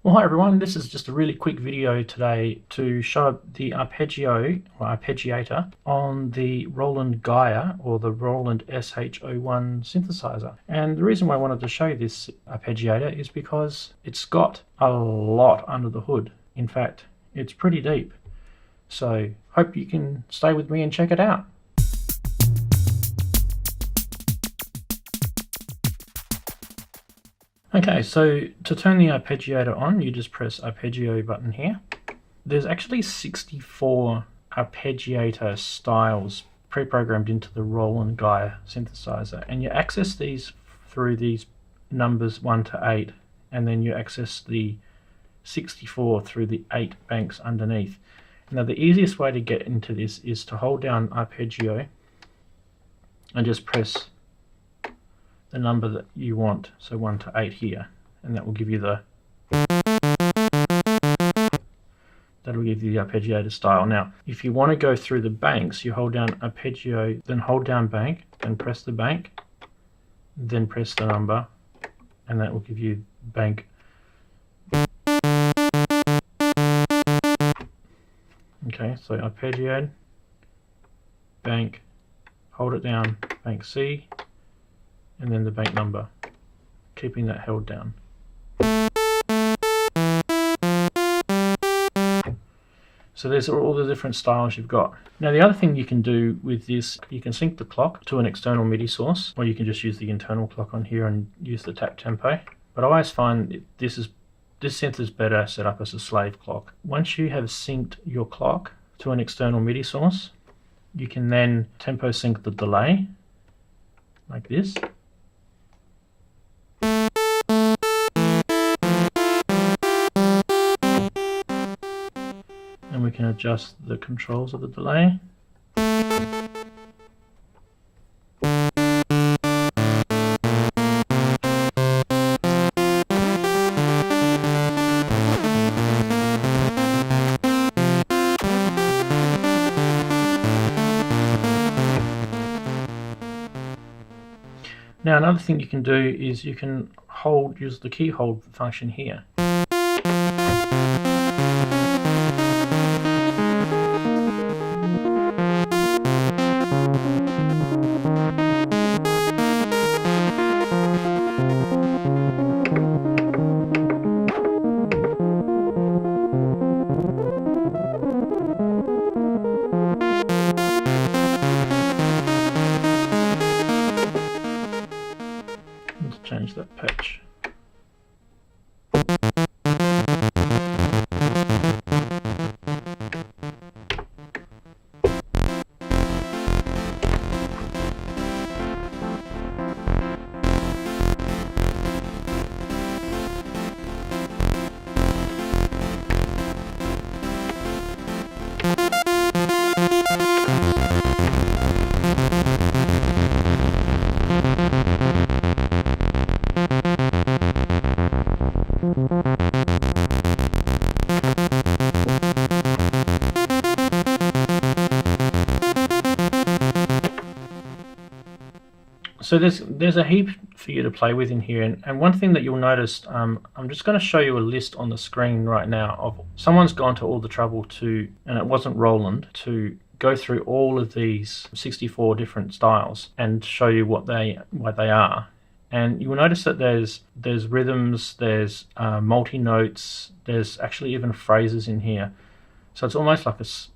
Well, hi everyone, this is just a really quick video today to show the arpeggio or arpeggiator on the Roland GAIA or the Roland SH-01 synthesizer. And the reason why I wanted to show you this arpeggiator is because it's got a lot under the hood. In fact, it's pretty deep. So hope you can stay with me and check it out. Okay, so to turn the arpeggiator on, you just press Arpeggio button here. There's actually 64 Arpeggiator Styles pre-programmed into the Roland GAIA synthesizer, and you access these through these numbers 1 to 8, and then you access the 64 through the 8 banks underneath. Now the easiest way to get into this is to hold down Arpeggio and just press the number that you want, so 1 to 8 here, and that will give you the arpeggiator style. Now if you want to go through the banks, you hold down arpeggio, then hold down bank, then press the bank, then press the number, and that will give you bank. Okay, so arpeggio, bank, hold it down, bank C, and then the bank number, keeping that held down. So there's all the different styles you've got. Now the other thing you can do with this, you can sync the clock to an external MIDI source, or you can just use the internal clock on here and use the tap tempo. But I always find this synth is better set up as a slave clock. Once you have synced your clock to an external MIDI source, you can then tempo sync the delay, like this. And we can adjust the controls of the delay. Now another thing you can do is you can use the key hold function here. Change that pitch. So there's a heap for you to play with in here, and one thing that you'll notice, I'm just going to show you a list on the screen right now of someone's gone to all the trouble to, and it wasn't Roland, to go through all of these 64 different styles and show you what they are. And you'll notice that there's rhythms, there's multi-notes, there's actually even phrases in here. So it's almost like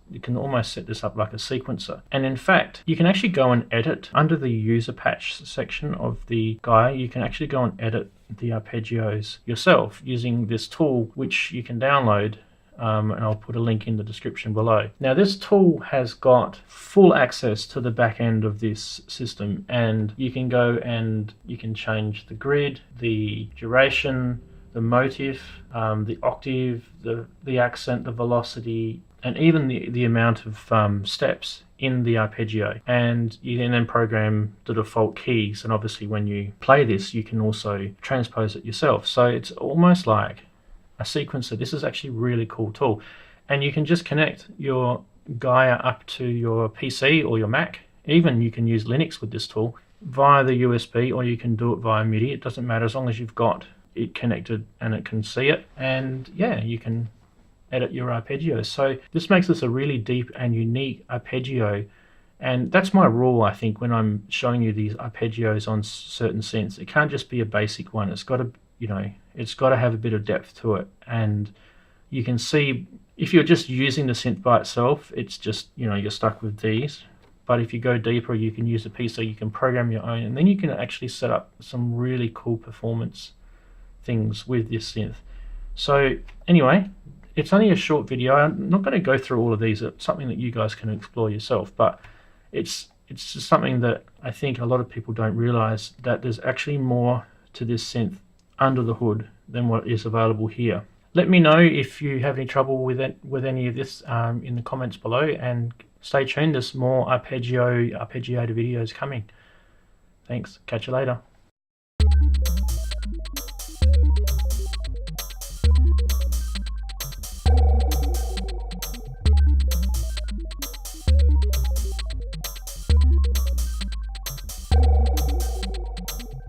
you can almost set this up like a sequencer. And in fact, you can actually go and edit under the user patch section of the GAIA. You can actually go and edit the arpeggios yourself using this tool, which you can download. And I'll put a link in the description below. Now this tool has got full access to the back end of this system, and you can go and you can change the grid, the duration, the motif, the octave, the accent, the velocity, and even the amount of steps in the arpeggio. And you can then program the default keys, and obviously when you play this you can also transpose it yourself. So it's almost like a sequencer. This is actually a really cool tool, and you can just connect your GAIA up to your PC or your Mac. Even you can use Linux with this tool via the USB, or you can do it via MIDI. It doesn't matter as long as you've got it connected and it can see it, and yeah, you can edit your arpeggios. So this makes this a really deep and unique arpeggio, and that's my rule, I think, when I'm showing you these arpeggios on certain synths. It can't just be a basic one. It's got to, you know, it's got to have a bit of depth to it. And you can see if you're just using the synth by itself, it's just, you know, you're stuck with these. But if you go deeper, you can use a piece, so you can program your own, and then you can actually set up some really cool performance things with this synth. So anyway, it's only a short video. I'm not going to go through all of these. It's something that you guys can explore yourself, but it's just something that I think a lot of people don't realize, that there's actually more to this synth under the hood than what is available here. Let me know if you have any trouble with it, with any of this in the comments below, and stay tuned. There's more arpeggiator videos coming. Thanks. Catch you later.